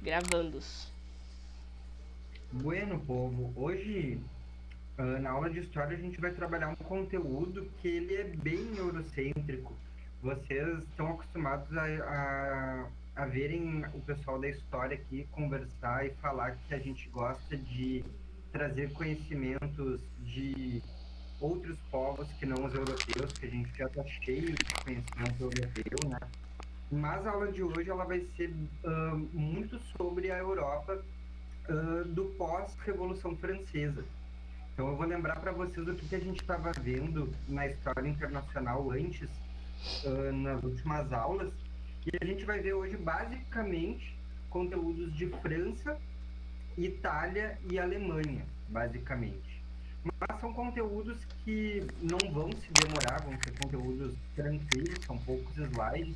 Gravandos. Bueno, povo, hoje na aula de história a gente vai trabalhar um conteúdo que ele é bem eurocêntrico. Vocês estão acostumados a verem o pessoal da história aqui conversar e falar que a gente gosta de trazer conhecimentos de outros povos que não os europeus, que a gente já está cheio de conhecimento europeu, né? Mas a aula de hoje ela vai ser muito sobre a Europa do pós-Revolução Francesa. Então, eu vou lembrar para vocês o que a gente estava vendo na história internacional antes, nas últimas aulas, e a gente vai ver hoje, basicamente, conteúdos de França, Itália e Alemanha, basicamente. Mas são conteúdos que não vão se demorar, vão ser conteúdos tranquilos, são poucos slides,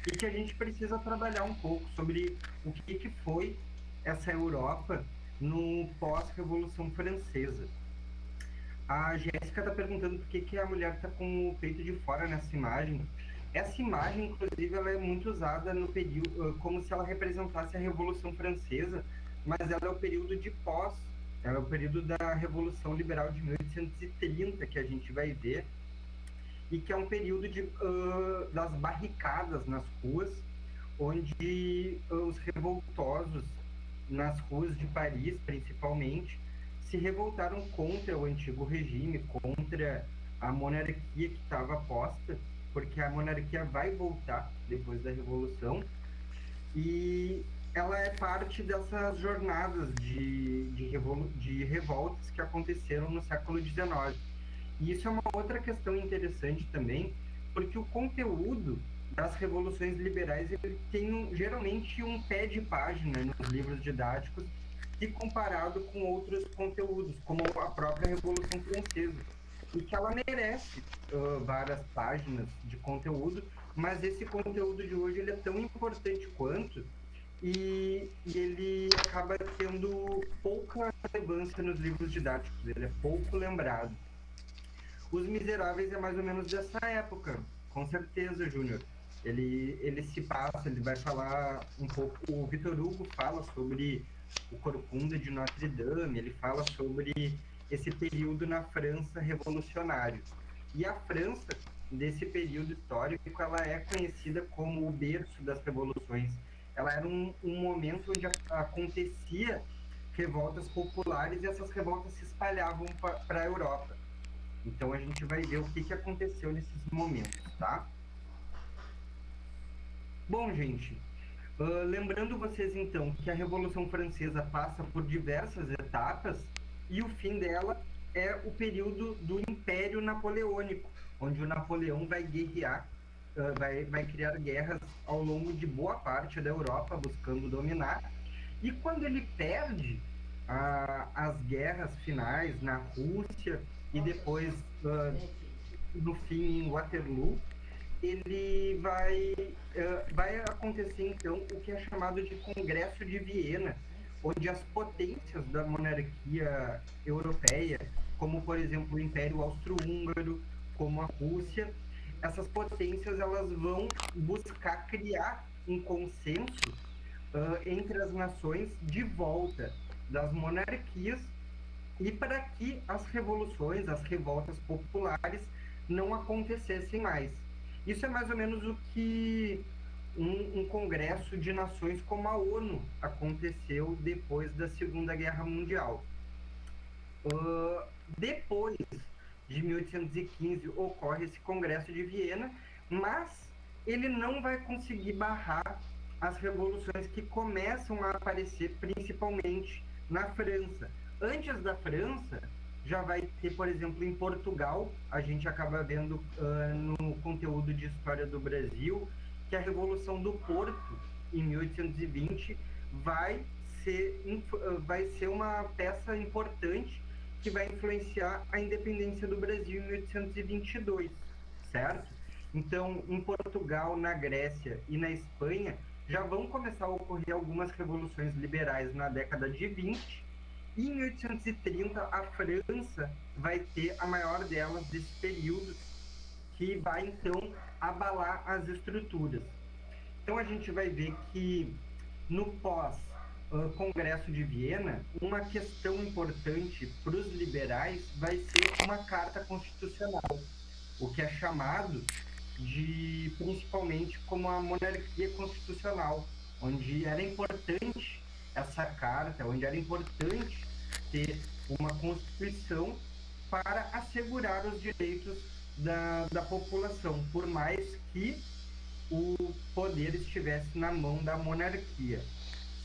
e que a gente precisa trabalhar um pouco sobre o que foi essa Europa no pós-Revolução Francesa. A Jéssica está perguntando por que a mulher está com o peito de fora nessa imagem. Essa imagem, inclusive, ela é muito usada no período, como se ela representasse a Revolução Francesa, mas ela é o período de pós, ela é o período da Revolução Liberal de 1830 que a gente vai ver, e que é um período das barricadas nas ruas, onde os revoltosos nas ruas de Paris, principalmente, se revoltaram contra o antigo regime, contra a monarquia que estava posta, porque a monarquia vai voltar depois da Revolução, e ela é parte dessas jornadas de revoltas que aconteceram no século XIX. E isso é uma outra questão interessante também, porque o conteúdo das revoluções liberais ele tem geralmente um pé de página nos livros didáticos, se comparado com outros conteúdos, como a própria Revolução Francesa, e que ela merece várias páginas de conteúdo, mas esse conteúdo de hoje ele é tão importante quanto, e ele acaba tendo pouca relevância nos livros didáticos, ele é pouco lembrado. Os Miseráveis é mais ou menos dessa época, com certeza, Júnior. Ele se passa, ele vai falar um pouco. O Vitor Hugo fala sobre o Corcunda de Notre Dame, ele fala sobre esse período na França revolucionário. E a França, desse período histórico, ela é conhecida como o berço das revoluções. Ela era um momento onde acontecia revoltas populares e essas revoltas se espalhavam para a Europa. Então a gente vai ver o que aconteceu nesses momentos, tá? Bom, gente, lembrando vocês então que a Revolução Francesa passa por diversas etapas e o fim dela é o período do Império Napoleônico, onde o Napoleão vai guerrear, vai criar guerras ao longo de boa parte da Europa, buscando dominar. E quando ele perde as guerras finais na Rússia e depois no fim em Waterloo, ele vai acontecer então o que é chamado de Congresso de Viena, onde as potências da monarquia europeia, como por exemplo o Império Austro-Húngaro, como a Rússia, essas potências elas vão buscar criar um consenso entre as nações de volta das monarquias e para que as revoluções, as revoltas populares não acontecessem mais. Isso é mais ou menos o que um congresso de nações como a ONU aconteceu depois da Segunda Guerra Mundial. Depois de 1815 ocorre esse congresso de Viena, mas ele não vai conseguir barrar as revoluções que começam a aparecer principalmente na França. Antes da França, já vai ter, por exemplo, em Portugal, a gente acaba vendo no conteúdo de história do Brasil, que a Revolução do Porto, em 1820, vai ser uma peça importante que vai influenciar a independência do Brasil em 1822, certo? Então, em Portugal, na Grécia e na Espanha, já vão começar a ocorrer algumas revoluções liberais na década de 20, e em 1830 a França vai ter a maior delas desse período, que vai então abalar as estruturas. Então a gente vai ver que no pós Congresso de Viena, uma questão importante para os liberais vai ser uma carta constitucional, o que é chamado de principalmente como a monarquia constitucional, onde era importante essa carta, onde era importante ter uma constituição para assegurar os direitos da população, por mais que o poder estivesse na mão da monarquia,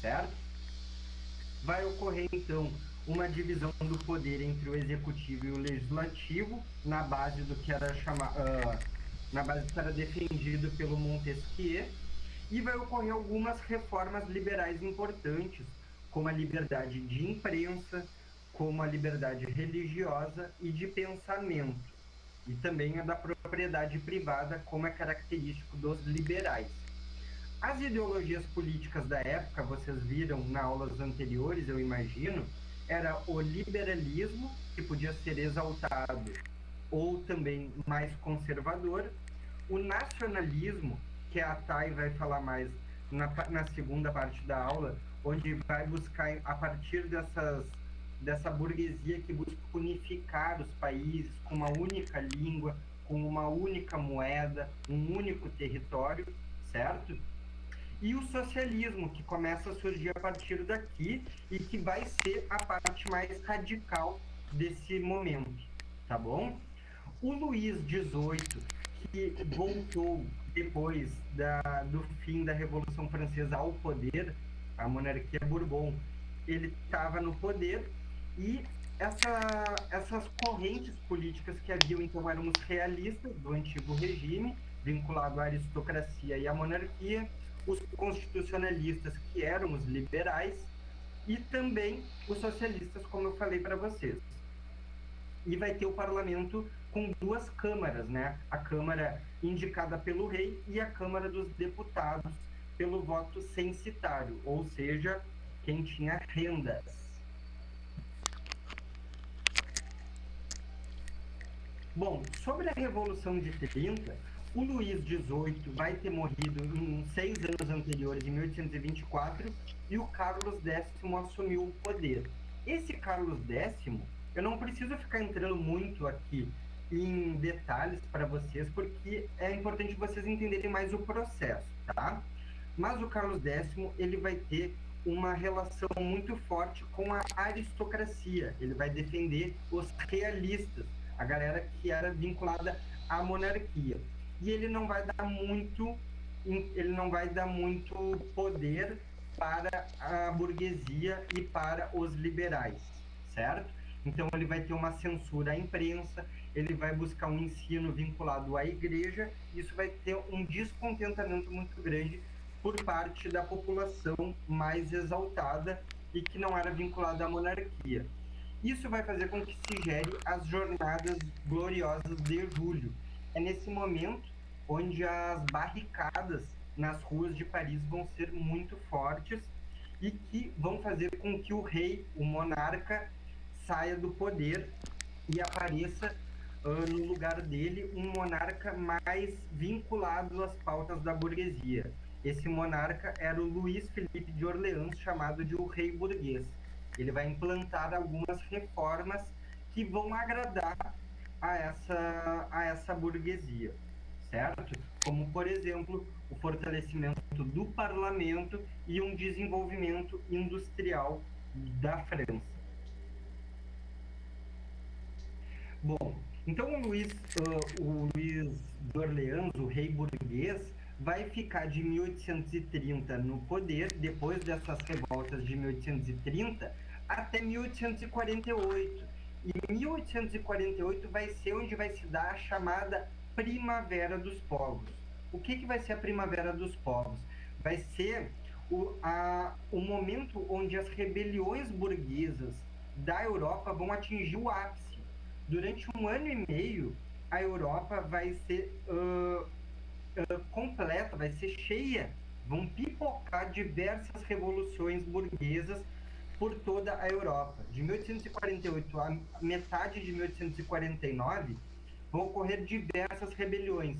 certo? Vai ocorrer, então, uma divisão do poder entre o executivo e o legislativo, na base do que era na base que era defendido pelo Montesquieu, e vai ocorrer algumas reformas liberais importantes, como a liberdade de imprensa, como a liberdade religiosa e de pensamento, e também a da propriedade privada, como é característico dos liberais. As ideologias políticas da época, vocês viram nas aulas anteriores, eu imagino, era o liberalismo, que podia ser exaltado ou também mais conservador, o nacionalismo, que a Thay vai falar mais na segunda parte da aula, onde vai buscar, a partir dessa burguesia que busca unificar os países com uma única língua, com uma única moeda, um único território, certo? E o socialismo, que começa a surgir a partir daqui e que vai ser a parte mais radical desse momento, tá bom? O Luís XVIII, que voltou depois do fim da Revolução Francesa ao poder, a monarquia Bourbon, ele estava no poder e essas correntes políticas que haviam, então, eram os realistas do antigo regime, vinculado à aristocracia e à monarquia, os constitucionalistas, que eram os liberais, e também os socialistas, como eu falei para vocês. E vai ter o parlamento com duas câmaras, né? A Câmara indicada pelo rei e a Câmara dos Deputados pelo voto censitário, ou seja, quem tinha rendas. Bom, sobre a Revolução de 30, o Luís XVIII vai ter morrido em 6 anos anteriores, em 1824, e o Carlos X assumiu o poder. Esse Carlos X, eu não preciso ficar entrando muito aqui em detalhes para vocês, porque é importante vocês entenderem mais o processo, tá? Mas o Carlos X, ele vai ter uma relação muito forte com a aristocracia. Ele vai defender os realistas, a galera que era vinculada à monarquia. E ele não vai dar muito poder para a burguesia e para os liberais, certo? Então ele vai ter uma censura à imprensa, ele vai buscar um ensino vinculado à igreja, isso vai ter um descontentamento muito grande por parte da população mais exaltada e que não era vinculada à monarquia. Isso vai fazer com que se gere as Jornadas Gloriosas de Julho. É nesse momento onde as barricadas nas ruas de Paris vão ser muito fortes e que vão fazer com que o rei, o monarca, saia do poder e apareça no lugar dele um monarca mais vinculado às pautas da burguesia. Esse monarca era o Luís Felipe de Orleans, chamado de o Rei Burguês. Ele vai implantar algumas reformas que vão agradar a essa burguesia, certo? Como, por exemplo, o fortalecimento do parlamento e um desenvolvimento industrial da França. Bom, então o Luís de Orleans, o rei burguês, vai ficar de 1830 no poder, depois dessas revoltas de 1830, até 1848. E 1848 vai ser onde vai se dar a chamada Primavera dos Povos. O que vai ser a Primavera dos Povos? Vai ser o momento onde as rebeliões burguesas da Europa vão atingir o ápice. Durante 1 ano e meio, a Europa vai ser completa, vai ser cheia, vão pipocar diversas revoluções burguesas por toda a Europa. De 1848 a metade de 1849, vão ocorrer diversas rebeliões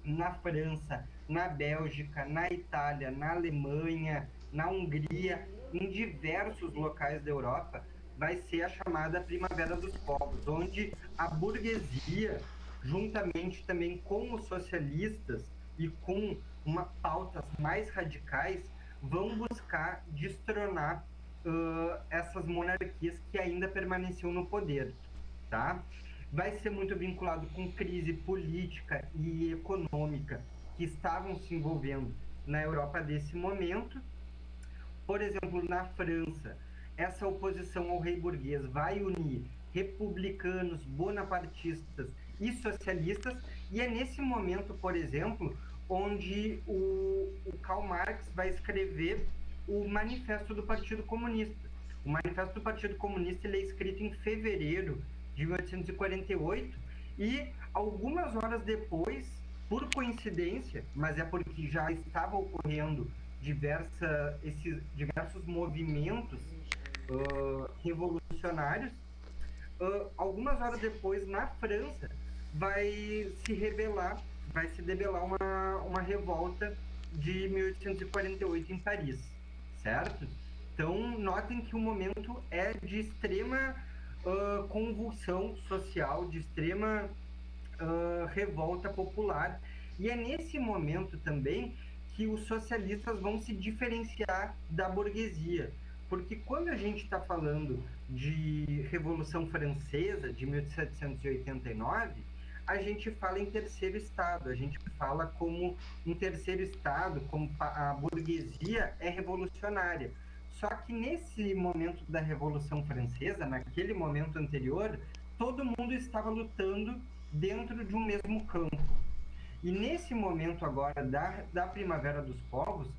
na França, na Bélgica, na Itália, na Alemanha, na Hungria, em diversos locais da Europa, vai ser a chamada Primavera dos Povos, onde a burguesia, juntamente também com os socialistas e com pautas mais radicais, vão buscar destronar essas monarquias que ainda permaneciam no poder, tá? Vai ser muito vinculado com crise política e econômica que estavam se envolvendo na Europa desse momento. Por exemplo, na França, essa oposição ao rei burguês vai unir republicanos, bonapartistas e socialistas, e é nesse momento, por exemplo, onde o Karl Marx vai escrever o Manifesto do Partido Comunista. O Manifesto do Partido Comunista ele é escrito em fevereiro de 1848 e algumas horas depois, por coincidência, mas é porque já estava ocorrendo esses diversos movimentos revolucionários, algumas horas depois, na França, vai se debelar uma revolta de 1848 em Paris, certo? Então, notem que o momento é de extrema convulsão social, de extrema revolta popular, e é nesse momento também que os socialistas vão se diferenciar da burguesia. Porque quando a gente está falando de Revolução Francesa, de 1789, a gente fala em terceiro estado, a gente fala como um terceiro estado, como a burguesia é revolucionária. Só que nesse momento da Revolução Francesa, naquele momento anterior, todo mundo estava lutando dentro de um mesmo campo. E nesse momento agora da Primavera dos Povos,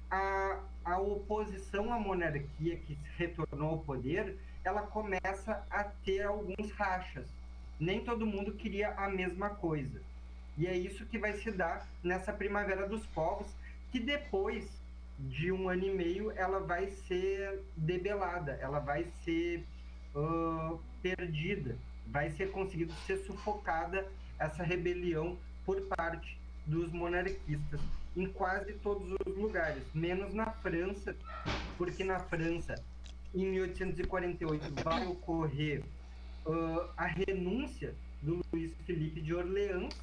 a oposição à monarquia que retornou ao poder, ela começa a ter alguns rachas. Nem todo mundo queria a mesma coisa. E é isso que vai se dar nessa Primavera dos Povos, que depois de 1 ano e meio ela vai ser debelada, ela vai ser perdida, vai ser conseguido ser sufocada essa rebelião por parte dos monarquistas em quase todos os lugares, menos na França, porque na França, em 1848, vai ocorrer a renúncia do Luís Felipe de Orleans,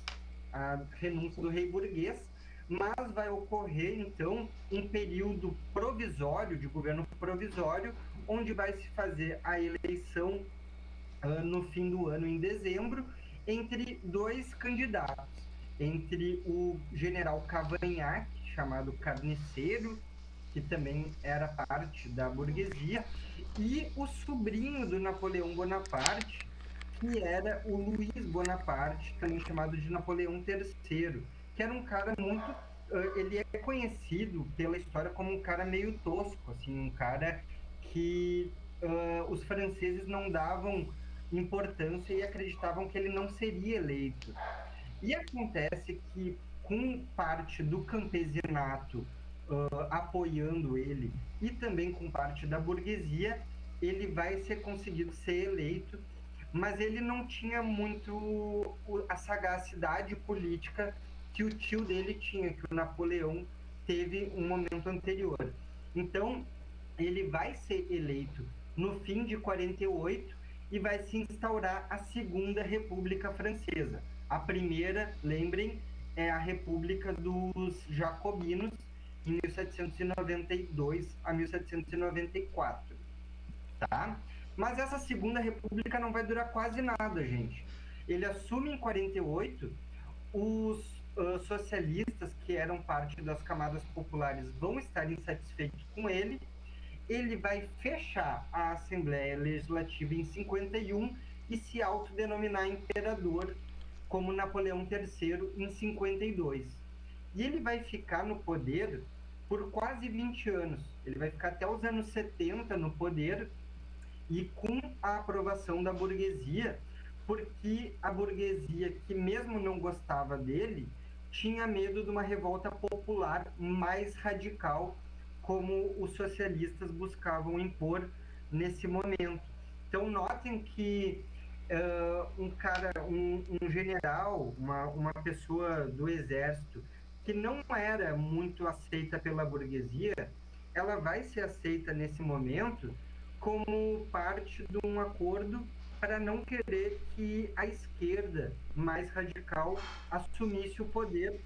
a renúncia do rei burguês, mas vai ocorrer, então, um período provisório, de governo provisório, onde vai se fazer a eleição no fim do ano, em dezembro, entre dois candidatos, entre o general Cavaignac, chamado Carniceiro, que também era parte da burguesia, e o sobrinho do Napoleão Bonaparte, que era o Luiz Bonaparte, também chamado de Napoleão III, que era um cara muito... ele é conhecido pela história como um cara meio tosco, assim, um cara que os franceses não davam importância e acreditavam que ele não seria eleito. E acontece que, com parte do campesinato apoiando ele e também com parte da burguesia, ele vai ser conseguido ser eleito, mas ele não tinha muito a sagacidade política que o tio dele tinha, que o Napoleão teve um momento anterior. Então, ele vai ser eleito no fim de 48 e vai se instaurar a Segunda República Francesa. A primeira, lembrem, é a República dos Jacobinos, em 1792 a 1794, tá? Mas essa Segunda República não vai durar quase nada, gente. Ele assume em 48, os socialistas, que eram parte das camadas populares, vão estar insatisfeitos com ele. Ele vai fechar a Assembleia Legislativa em 51 e se autodenominar imperador, como Napoleão III em 52. E ele vai ficar no poder por quase 20 anos. Ele vai ficar até os anos 70 no poder, e com a aprovação da burguesia, porque a burguesia, que mesmo não gostava dele, tinha medo de uma revolta popular mais radical, como os socialistas buscavam impor nesse momento. Então, notem que um general, uma pessoa do exército, que não era muito aceita pela burguesia, ela vai ser aceita nesse momento como parte de um acordo para não querer que a esquerda mais radical assumisse o poder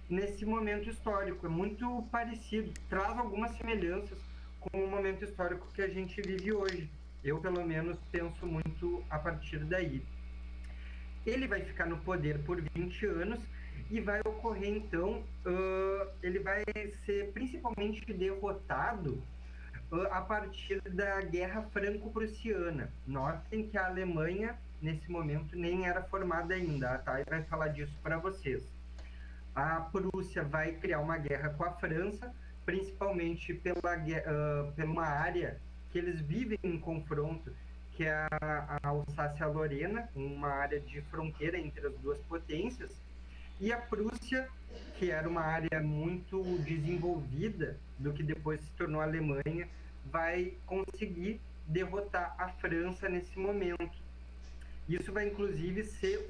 nesse momento histórico. É muito parecido, traz algumas semelhanças com o momento histórico que a gente vive hoje. Eu, pelo menos, penso muito a partir daí. Ele vai ficar no poder por 20 anos e vai ocorrer, então, ele vai ser principalmente derrotado a partir da Guerra Franco-Prussiana. Notem que a Alemanha, nesse momento, nem era formada ainda. A Thay vai falar disso para vocês. A Prússia vai criar uma guerra com a França, principalmente pela uma área que eles vivem em confronto, que é a Alsácia-Lorena, uma área de fronteira entre as duas potências, e a Prússia, que era uma área muito desenvolvida do que depois se tornou a Alemanha, vai conseguir derrotar a França nesse momento. Isso vai, inclusive, ser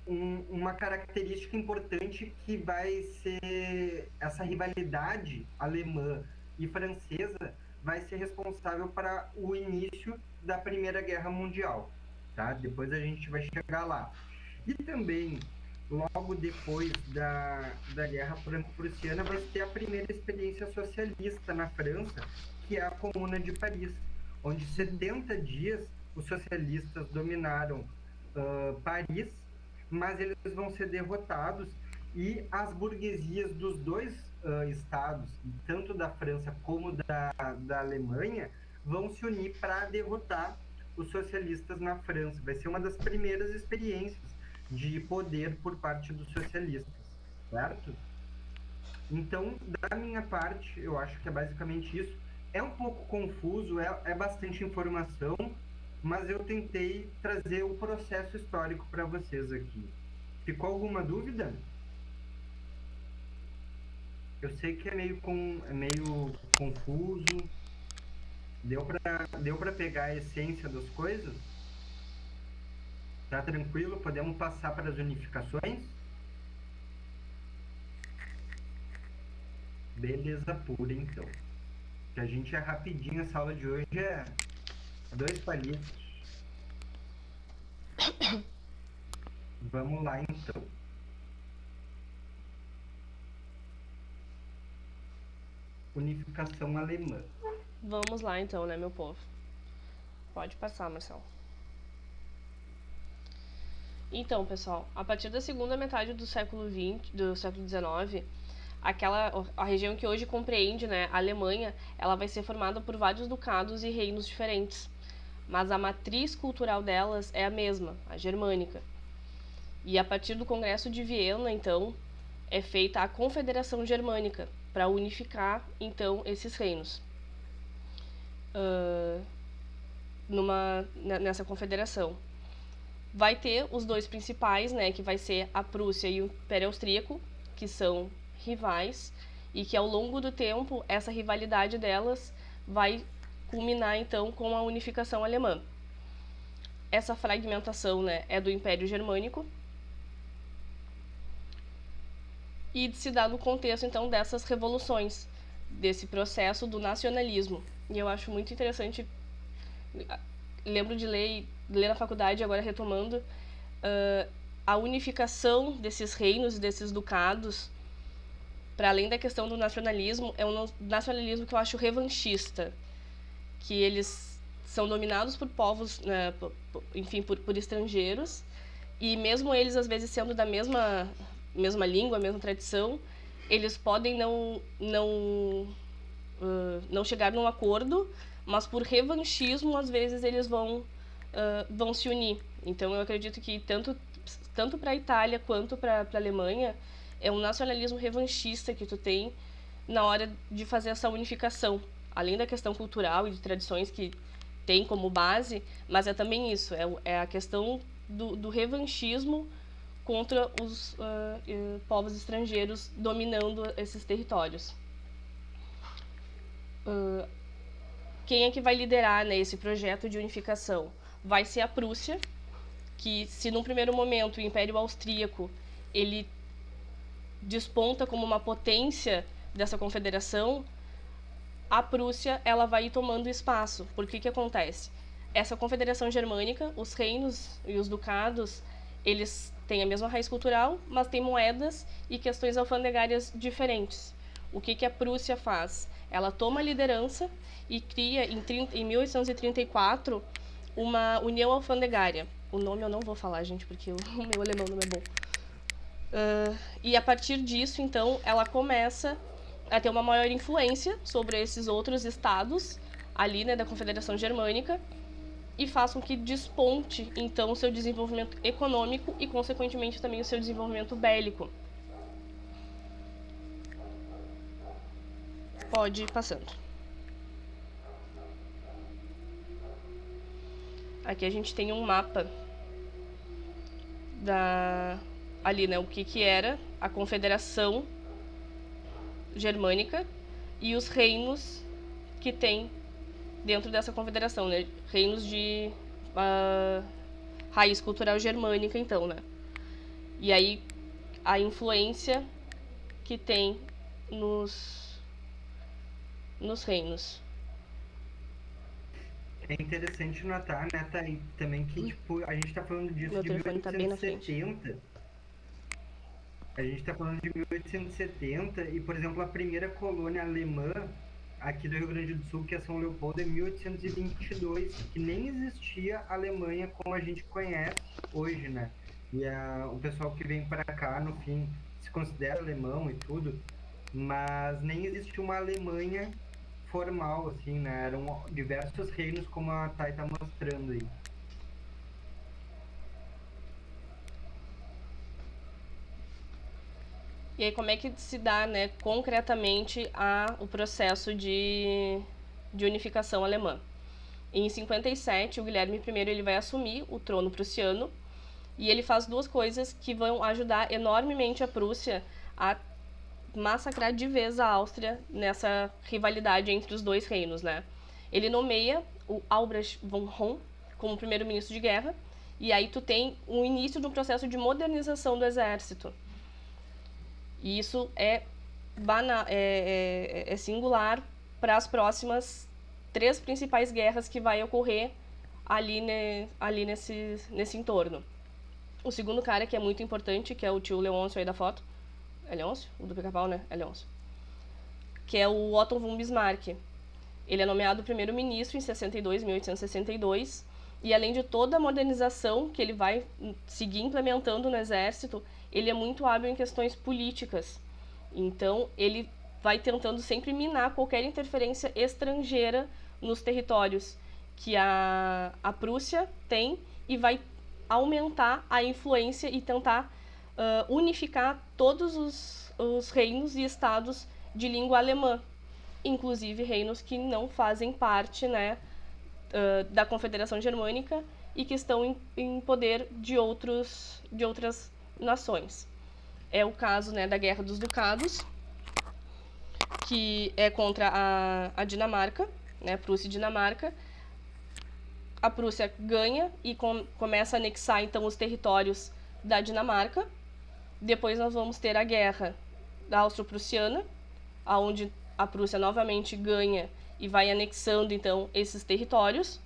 uma característica importante que vai ser essa rivalidade alemã e francesa vai ser responsável para o início da Primeira Guerra Mundial, tá? Depois a gente vai chegar lá. E também, logo depois da Guerra Franco-Prussiana, vai ter a primeira experiência socialista na França, que é a Comuna de Paris, onde 70 dias os socialistas dominaram Paris, mas eles vão ser derrotados e as burguesias dos dois estados, tanto da França como da Alemanha, vão se unir para derrotar os socialistas na França. Vai ser uma das primeiras experiências de poder por parte dos socialistas, certo? Então, da minha parte, eu acho que é basicamente isso. É um pouco confuso, é bastante informação, mas eu tentei trazer o processo histórico para vocês aqui. Ficou alguma dúvida? Eu sei que é meio confuso. Deu para pegar a essência das coisas? Tá tranquilo? Podemos passar para as unificações? Beleza pura, então. Que a gente é rapidinho, essa aula de hoje é 2 palitos. Vamos lá, então. Unificação alemã. Vamos lá, então, né, meu povo? Pode passar, Marcelo. Então, pessoal, a partir da segunda metade do século XIX, a região que hoje compreende, né, a Alemanha, ela vai ser formada por vários ducados e reinos diferentes. Mas a matriz cultural delas é a mesma, a germânica. E a partir do Congresso de Viena, então, é feita a Confederação Germânica, para unificar, então, esses reinos. Nessa confederação. Vai ter os dois principais, né, que vai ser a Prússia e o Império Austríaco, que são rivais, e que ao longo do tempo, essa rivalidade delas vai culminar, então, com a unificação alemã. Essa fragmentação, né, é do Império Germânico, e se dá no contexto, então, dessas revoluções, desse processo do nacionalismo. E eu acho muito interessante, lembro de ler na faculdade, agora retomando, a unificação desses reinos e desses ducados, para além da questão do nacionalismo, é um nacionalismo que eu acho revanchista, que eles são dominados por povos, né, enfim, por estrangeiros, e mesmo eles, às vezes, sendo da mesma língua, mesma tradição, eles podem não chegar num acordo, mas por revanchismo, às vezes, eles vão se unir. Então, eu acredito que tanto para a Itália quanto para a Alemanha, é um nacionalismo revanchista que tu tem na hora de fazer essa unificação. Além da questão cultural e de tradições que tem como base, mas é também isso, é a questão do revanchismo contra os povos estrangeiros dominando esses territórios. Quem é que vai liderar, né, esse projeto de unificação? Vai ser a Prússia, que se num primeiro momento o Império Austríaco ele desponta como uma potência dessa confederação, a Prússia ela vai ir tomando espaço. Por que acontece? Essa confederação germânica, os reinos e os ducados, eles têm a mesma raiz cultural, mas têm moedas e questões alfandegárias diferentes. O que a Prússia faz? Ela toma a liderança e cria, em 1834, uma união alfandegária. O nome eu não vou falar, gente, porque o meu alemão não é bom. E a partir disso, então, ela começa a ter uma maior influência sobre esses outros estados ali, né, da Confederação Germânica, e faz com que desponte, então, o seu desenvolvimento econômico e, consequentemente, também o seu desenvolvimento bélico. Pode ir passando. Aqui a gente tem um mapa ali, né, o que era a Confederação Germânica e os reinos que tem dentro dessa confederação, né? Reinos de raiz cultural germânica, então, né? E aí a influência que tem nos reinos. É interessante notar, né, Thaí, também que, tipo, a gente tá falando disso Meu de telefone tá bem na frente. 1870. A gente tá falando de 1870 e, por exemplo, a primeira colônia alemã aqui do Rio Grande do Sul, que é São Leopoldo, é 1822, que nem existia a Alemanha como a gente conhece hoje, né? E o pessoal que vem para cá, no fim, se considera alemão e tudo, mas nem existia uma Alemanha formal, assim, né? Eram diversos reinos, como a Thay tá mostrando aí. E aí como é que se dá, né, concretamente o processo de unificação alemã? Em 57, o Guilherme I ele vai assumir o trono prussiano e ele faz duas coisas que vão ajudar enormemente a Prússia a massacrar de vez a Áustria nessa rivalidade entre os dois reinos, né? Ele nomeia o Albrecht von Hohn como primeiro-ministro de guerra, e aí tu tem o início de um processo de modernização do exército. E isso é singular para as próximas 3 principais guerras que vai ocorrer ali nesse entorno. O segundo cara que é muito importante, que é o tio Leôncio aí da foto. É Leôncio? O do Pica-Pau, né? É Leôncio. Que é o Otto von Bismarck. Ele é nomeado primeiro-ministro em 1862, e além de toda a modernização que ele vai seguir implementando no exército, ele é muito hábil em questões políticas. Então, ele vai tentando sempre minar qualquer interferência estrangeira nos territórios que a Prússia tem, e vai aumentar a influência e tentar unificar todos os reinos e estados de língua alemã, inclusive reinos que não fazem parte, né, da Confederação Germânica e que estão em poder de outras nações. É o caso, né, da Guerra dos Ducados, que é contra a Dinamarca, né, Prússia e Dinamarca. A Prússia ganha e começa a anexar, então, os territórios da Dinamarca. Depois nós vamos ter a Guerra da Austro-Prussiana, onde a Prússia novamente ganha e vai anexando, então, esses territórios.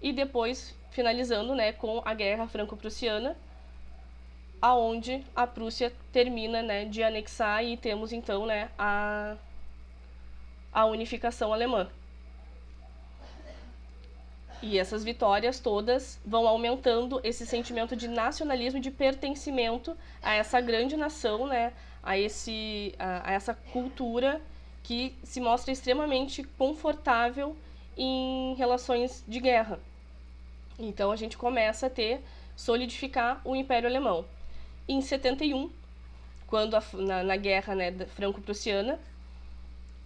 E depois, finalizando, né, com a Guerra Franco-Prussiana, aonde a Prússia termina, né, de anexar e temos, então, né, a unificação alemã. E essas vitórias todas vão aumentando esse sentimento de nacionalismo e de pertencimento a essa grande nação, né, a essa cultura que se mostra extremamente confortável em relações de guerra. Então a gente começa a solidificar o Império Alemão. Em 71, quando na guerra, né, franco-prussiana,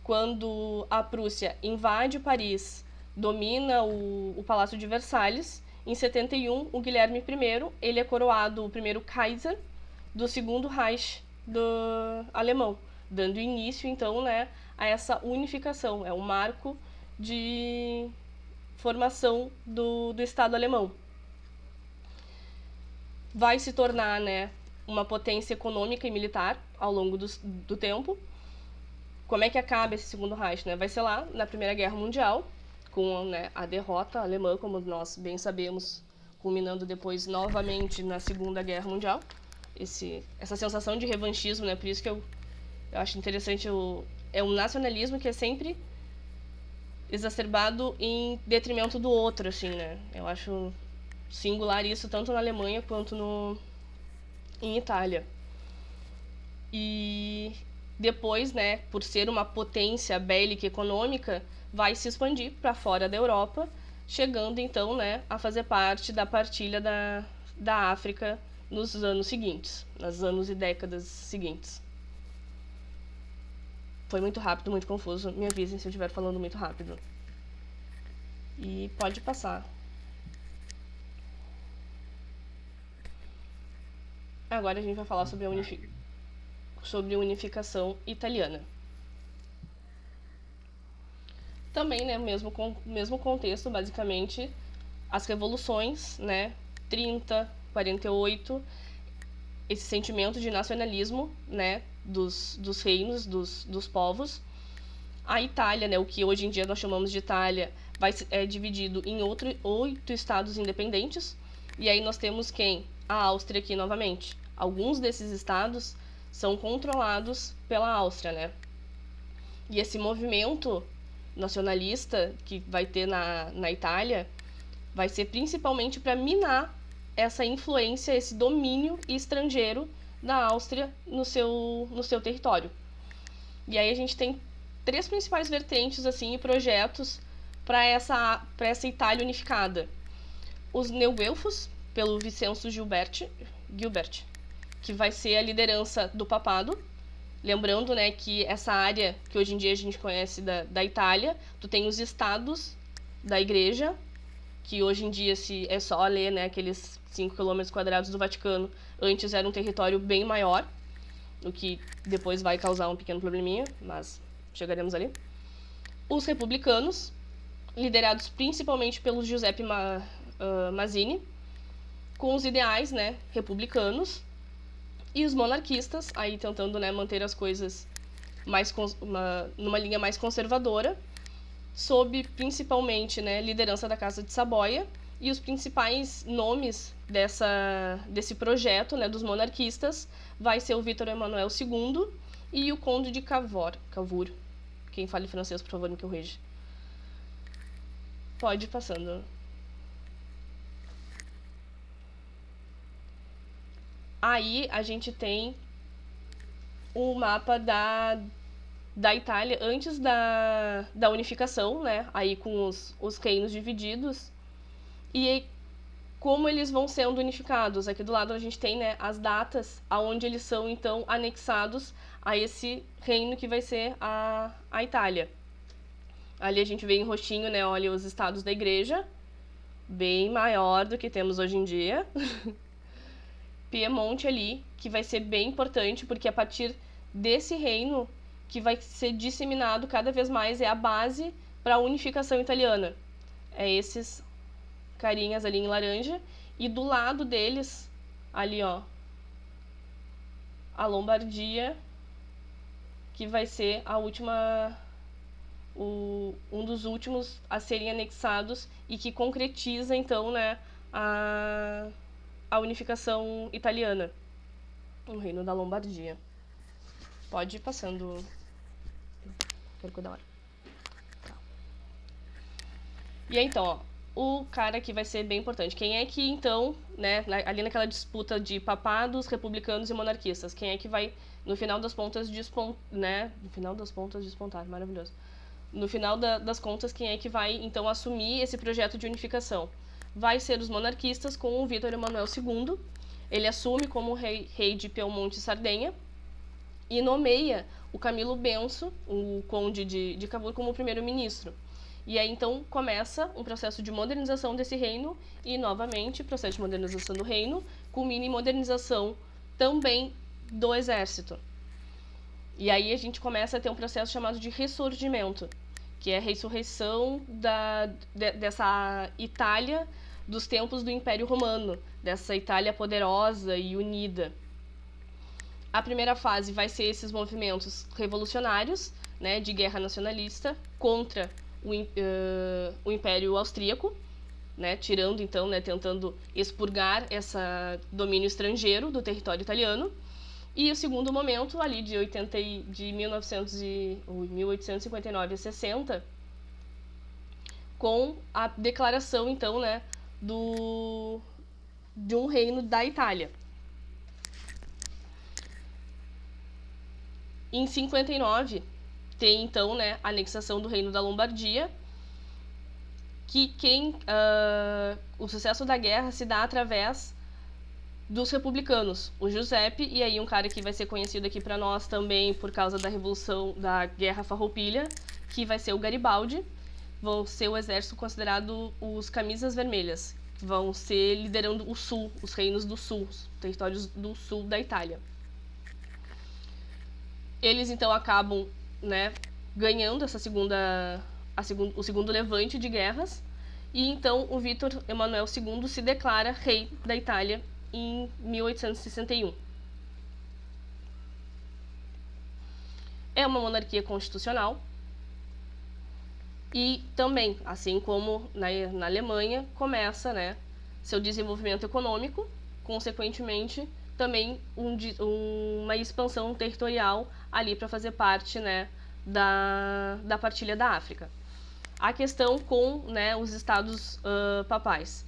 quando a Prússia invade Paris, domina o Palácio de Versalhes, em 71, o Guilherme I ele é coroado o primeiro Kaiser do segundo Reich alemão, dando início, então, né, a essa unificação. É um marco de formação do Estado alemão. Vai se tornar, né, uma potência econômica e militar ao longo do tempo. como é que acaba esse segundo Reich, né? Vai ser lá na Primeira Guerra Mundial, com, né, a derrota alemã, como nós bem sabemos, culminando depois novamente na Segunda Guerra Mundial. Essa sensação de revanchismo, né? Por isso que eu acho interessante, é um nacionalismo que é sempre exacerbado em detrimento do outro, assim, né? Eu acho singular isso tanto na Alemanha quanto em Itália. E depois, né, por ser uma potência bélica e econômica, vai se expandir para fora da Europa, chegando então, né, a fazer parte da partilha da África nos anos seguintes, nos anos e décadas seguintes. Foi muito rápido, muito confuso. Me avisem se eu estiver falando muito rápido. E pode passar. Agora a gente vai falar sobre a unificação italiana. Também, né, mesmo contexto, basicamente, as revoluções, né, 30, 48, esse sentimento de nacionalismo, né, dos reinos, dos povos. A Itália, né, o que hoje em dia nós chamamos de Itália, é dividido em 8 estados independentes. E aí nós temos quem? A Áustria aqui novamente. Alguns desses estados são controlados pela Áustria, né? E esse movimento nacionalista que vai ter na Itália vai ser principalmente para minar essa influência, esse domínio estrangeiro da Áustria no seu território. E aí a gente tem 3 principais vertentes assim, e projetos para essa Itália unificada. Os Neuguelfos, pelo Vincenzo Gilbert, que vai ser a liderança do papado. Lembrando, né, que essa área que hoje em dia a gente conhece da Itália, tu tem os estados da igreja, que hoje em dia é só ler, né, aqueles 5 km² do Vaticano, antes era um território bem maior, o que depois vai causar um pequeno probleminha, mas chegaremos ali. Os republicanos, liderados principalmente pelo Giuseppe Mazzini, com os ideais, né, republicanos, e os monarquistas, aí tentando, né, manter as coisas numa linha mais conservadora, sob principalmente, né, liderança da Casa de Saboia, e os principais nomes desse projeto, né, dos monarquistas, vai ser o Vítor Emanuel II e o Conde de Cavour. Quem fale francês, por favor, me corrija. Pode ir passando. Aí a gente tem o mapa da Itália antes da unificação, né? Aí com os reinos divididos. E como eles vão sendo unificados. Aqui do lado a gente tem, né, as datas aonde eles são, então, anexados a esse reino que vai ser a Itália. Ali a gente vê em roxinho, né, olha, os estados da igreja, bem maior do que temos hoje em dia. Piemonte ali, que vai ser bem importante, porque a partir desse reino que vai ser disseminado cada vez mais, é a base para a unificação italiana. É esses carinhas ali em laranja, e do lado deles, ali ó, a Lombardia, que vai ser um dos últimos a serem anexados e que concretiza então, né, a unificação italiana, o reino da Lombardia. Pode ir passando. Quero cuidar da hora. Tá. E aí, então, ó, o cara que vai ser bem importante. Quem é que, então, né, ali naquela disputa de papados, republicanos e monarquistas, quem é que vai, no final das contas, despontar, maravilhoso. No final das contas, quem é que vai, então, assumir esse projeto de unificação? Vai ser os monarquistas com o Vítor Emanuel II. Ele assume como rei de Piemonte e Sardenha e nomeia o Camilo Benso, o conde de Cavour, como primeiro-ministro. E aí, então, começa um processo de modernização desse reino e, novamente, processo de modernização do reino culmina em modernização também do exército. E aí a gente começa a ter um processo chamado de ressurgimento, que é a ressurreição dessa Itália dos tempos do Império Romano, dessa Itália poderosa e unida. A primeira fase vai ser esses movimentos revolucionários, né, de guerra nacionalista contra o Império Austríaco, né, tirando então, né, tentando expurgar esse domínio estrangeiro do território italiano. E o segundo momento, ali de 1859 a 60, com a declaração, então, né, de um reino da Itália. Em 59, tem, então, né, a anexação do reino da Lombardia, que o sucesso da guerra se dá através dos republicanos, o Giuseppe, e aí um cara que vai ser conhecido aqui para nós também por causa da Revolução da Guerra Farroupilha, que vai ser o Garibaldi, vão ser o exército considerado os camisas vermelhas, que vão ser liderando o sul, os reinos do sul, os territórios do sul da Itália. Eles então acabam, né, ganhando essa o segundo levante de guerras, e então o Vítor Emanuel II se declara rei da Itália em 1861. É uma monarquia constitucional e também, assim como na Alemanha, começa, né, seu desenvolvimento econômico, consequentemente também uma expansão territorial ali para fazer parte, né, da partilha da África. A questão com, né, os estados papais.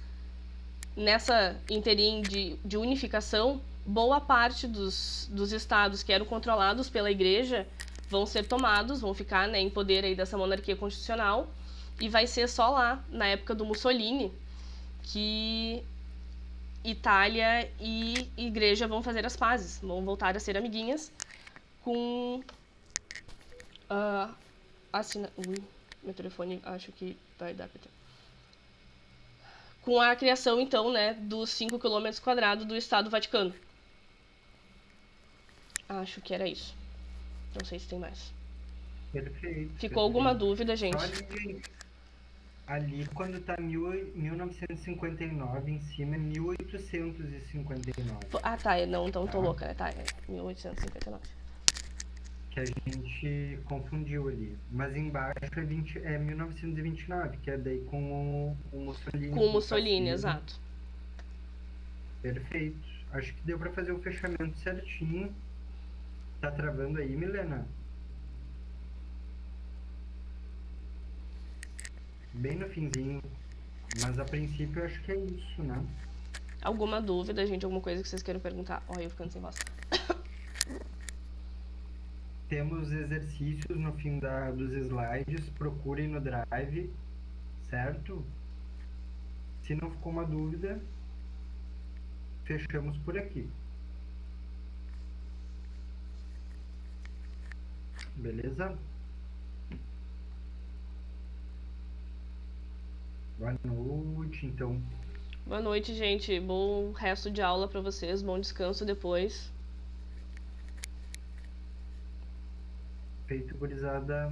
Nessa interim de unificação, boa parte dos estados que eram controlados pela Igreja vão ser tomados, vão ficar, né, em poder aí dessa monarquia constitucional, e vai ser só lá, na época do Mussolini, que Itália e Igreja vão fazer as pazes, vão voltar a ser amiguinhas com meu telefone acho que vai dar com a criação, então, né, dos 5 km² do Estado Vaticano. Acho que era isso. Não sei se tem mais. Perfeito. Ficou alguma dúvida, gente? Só ali quando tá 1959, em cima é 1859. Ah, tá. Não, então tô louca, né? Tá, é 1859. Que a gente confundiu ali. Mas embaixo é 1929, que é daí com o Mussolini. Com o Mussolini, exato. Perfeito. Acho que deu pra fazer o fechamento certinho. Tá travando aí, Milena? Bem no finzinho. Mas a princípio eu acho que é isso, né? Alguma dúvida, gente? Alguma coisa que vocês queiram perguntar? Olha, eu ficando sem voz. Temos exercícios no fim dos slides. Procurem no Drive, certo? Se não ficou uma dúvida, fechamos por aqui. Beleza? Boa noite, então. Boa noite, gente. Bom resto de aula pra vocês. Bom descanso depois. Feito, gurizada.